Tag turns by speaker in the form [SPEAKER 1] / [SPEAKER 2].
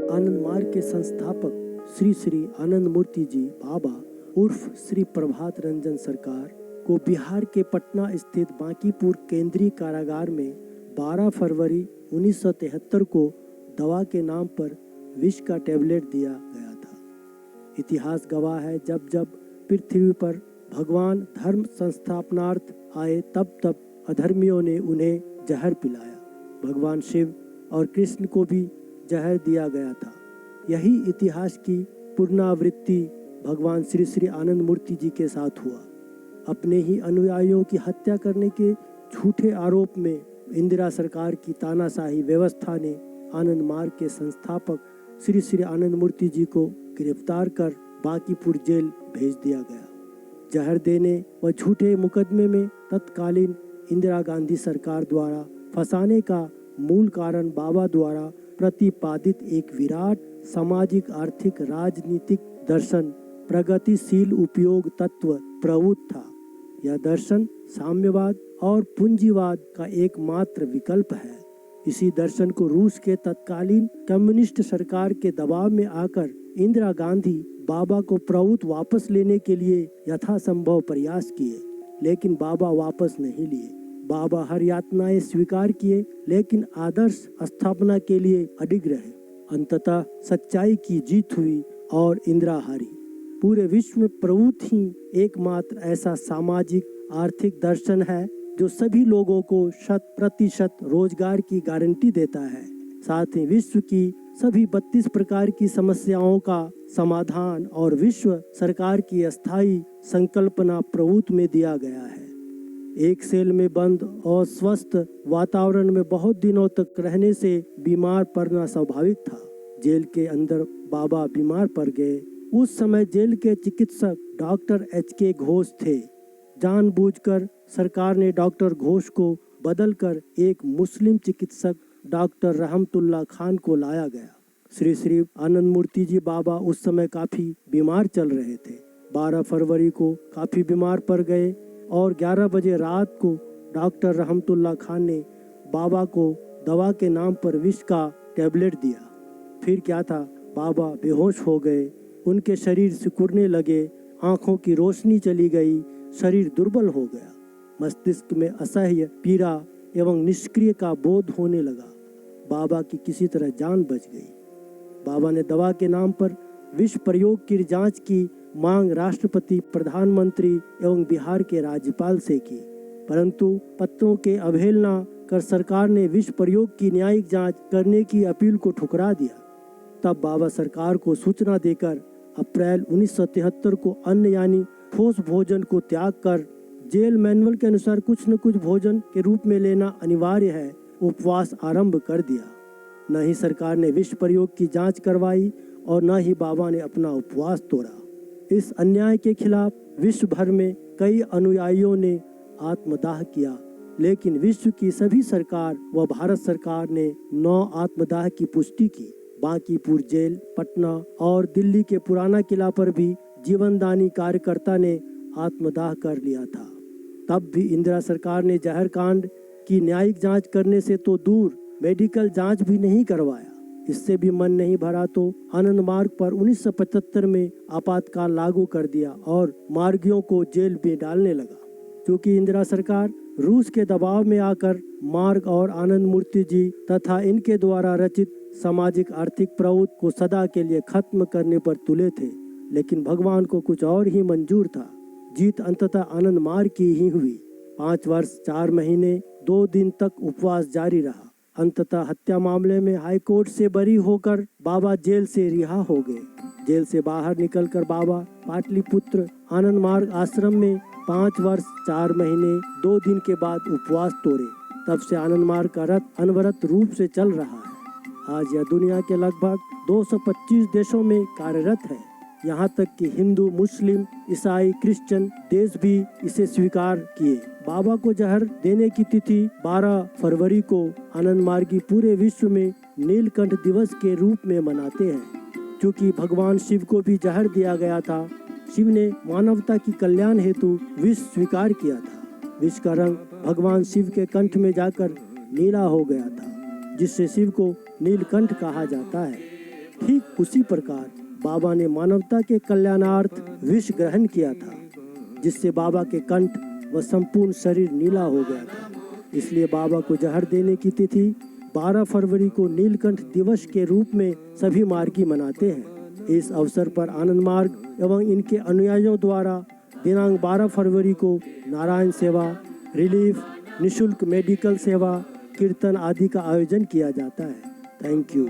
[SPEAKER 1] आनंद मार्ग के संस्थापक श्री श्री आनंद मूर्ति जी बाबा उर्फ श्री प्रभात रंजन सरकार को बिहार के पटना स्थित बांकीपुर केंद्रीय कारागार में 12 फरवरी 1973 को दवा के नाम पर विष का टैबलेट दिया गया था। इतिहास गवाह है, जब जब पृथ्वी पर भगवान धर्म संस्थापनार्थ आए तब तब अधर्मियों ने उन्हें जहर पिलाया। भगवान शिव और कृष्ण को भी जहर दिया गया था। यही इतिहास की पुनरावृत्ति भगवान श्री श्री आनंद मूर्ति जी के साथ हुआ। अपने ही अनुयायियों की हत्या करने के झूठे आरोप में इंदिरा सरकार की तानाशाही व्यवस्था ने आनंद मार्ग के संस्थापक श्री श्री आनंद मूर्ति जी को गिरफ्तार कर बांकीपुर जेल भेज दिया गया। जहर देने व झूठे मुकदमे में तत्कालीन इंदिरा गांधी सरकार द्वारा फंसाने का मूल कारण बाबा द्वारा प्रतिपादित एक विराट सामाजिक आर्थिक राजनीतिक दर्शन प्रगतिशील उपयोग तत्व प्रवृत्त था। यह दर्शन साम्यवाद और पूंजीवाद का एकमात्र विकल्प है। इसी दर्शन को रूस के तत्कालीन कम्युनिस्ट सरकार के दबाव में आकर इंदिरा गांधी बाबा को प्रभुत्व वापस लेने के लिए यथासंभव प्रयास किए, लेकिन बाबा वापस नहीं लिए। बाबा हर यातनाएं स्वीकार किए, लेकिन आदर्श स्थापना के लिए अडिग रहे। अंततः सच्चाई की जीत हुई और इंदिरा हारी। पूरे विश्व में प्रभुत्व ही एकमात्र ऐसा सामाजिक आर्थिक दर्शन है जो सभी लोगों को 100% रोजगार की गारंटी देता है। साथ ही विश्व की सभी 32 प्रकार की समस्याओं का समाधान और विश्व सरकार की अस्थायी संकल्पना प्रभुत्व में दिया गया है। एक सेल में बंद और स्वस्थ वातावरण में बहुत दिनों तक रहने से बीमार पड़ना स्वाभाविक था। जेल के अंदर बाबा बीमार पड़ गए। उस समय जेल के चिकित्सक डॉक्टर HK घोष थे। जानबूझकर सरकार ने डॉक्टर घोष को बदलकर एक मुस्लिम चिकित्सक डॉक्टर रहमतुल्लाह खान को लाया गया। श्री श्री आनंद मूर्ति जी बाबा उस समय काफी बीमार चल रहे थे। 12 फरवरी को काफी बीमार पड़ गए और 11 बजे रात को डॉक्टर रहमतुल्लाह खान ने बाबा को दवा के नाम पर विष का टैबलेट दिया। फिर क्या था, बाबा बेहोश हो गए। उनके शरीर सिकुड़ने लगे, आंखों की रोशनी चली गई, शरीर दुर्बल हो गया। मस्तिष्क में असह्य पीड़ा एवं निष्क्रिय का बोध होने लगा। बाबा की किसी तरह जान बच गई। बाबा ने दवा के नाम पर विष प्रयोग की जांच की मांग राष्ट्रपति, प्रधानमंत्री एवं बिहार के राज्यपाल से की, परंतु पत्रों के अवहेलना कर सरकार ने विष प्रयोग की न्यायिक जांच करने की अपील को ठुकरा दिया। तब बाबा सरकार को सूचना देकर अप्रैल 1973 को अन्न यानी ठोस भोजन को त्याग कर जेल मैनुअल के अनुसार कुछ न कुछ भोजन के रूप में लेना अनिवार्य है, उपवास आरंभ कर दिया। न ही सरकार ने विष प्रयोग की जांच करवाई और न ही बाबा ने अपना उपवास तोड़ा। इस अन्याय के खिलाफ विश्व भर में कई अनुयायियों ने आत्मदाह किया, लेकिन विश्व की सभी सरकार व भारत सरकार ने 9 आत्मदाह की पुष्टि की। बांकीपुर जेल, पटना और दिल्ली के पुराना किला पर भी जीवनदानी कार्यकर्ता ने आत्मदाह कर लिया था। तब भी इंदिरा सरकार ने जहर कांड की न्यायिक जांच करने से तो दूर मेडिकल जांच भी नहीं करवाया। इससे भी मन नहीं भरा तो आनंद मार्ग पर 1975 में आपातकाल लागू कर दिया और मार्गियों को जेल में डालने लगा। क्योंकि इंदिरा सरकार रूस के दबाव में आकर मार्ग और आनंद मूर्ति जी तथा इनके द्वारा रचित सामाजिक आर्थिक प्रभुत्व को सदा के लिए खत्म करने पर तुले थे, लेकिन भगवान को कुछ और ही मंजूर था। जीत अंततः आनंद मार्ग की ही हुई। 5 वर्ष 4 महीने 2 दिन तक उपवास जारी रहा। अंततः हत्या मामले में हाईकोर्ट से बरी होकर बाबा जेल से रिहा हो गए। जेल से बाहर निकलकर बाबा पाटलिपुत्र आनंद मार्ग आश्रम में 5 वर्ष 4 महीने 2 दिन के बाद उपवास तोड़े। तब से आनंद मार्ग का रथ अनवरत रूप से चल रहा है। आज यह दुनिया के लगभग 225 देशों में कार्यरत है। यहाँ तक कि हिंदू, मुस्लिम, ईसाई, क्रिश्चियन देश भी इसे स्वीकार किए। बाबा को जहर देने की तिथि 12 फरवरी को आनंद मार्गी पूरे विश्व में नीलकंठ दिवस के रूप में मनाते हैं। क्योंकि भगवान शिव को भी जहर दिया गया था, शिव ने मानवता की कल्याण हेतु विष स्वीकार किया था। विष का रंग भगवान शिव के कंठ में जाकर नीला हो गया था, जिससे शिव को नीलकंठ कहा जाता है। ठीक उसी प्रकार बाबा ने मानवता के कल्याणार्थ विष ग्रहण किया था, जिससे बाबा के कंठ व संपूर्ण शरीर नीला हो गया था। इसलिए बाबा को जहर देने की तिथि 12 फरवरी को नीलकंठ दिवस के रूप में सभी मार्गी मनाते हैं। इस अवसर पर आनंद मार्ग एवं इनके अनुयायियों द्वारा दिनांक 12 फरवरी को नारायण सेवा, रिलीफ, निशुल्क मेडिकल सेवा, कीर्तन आदि का आयोजन किया जाता है। Thank you.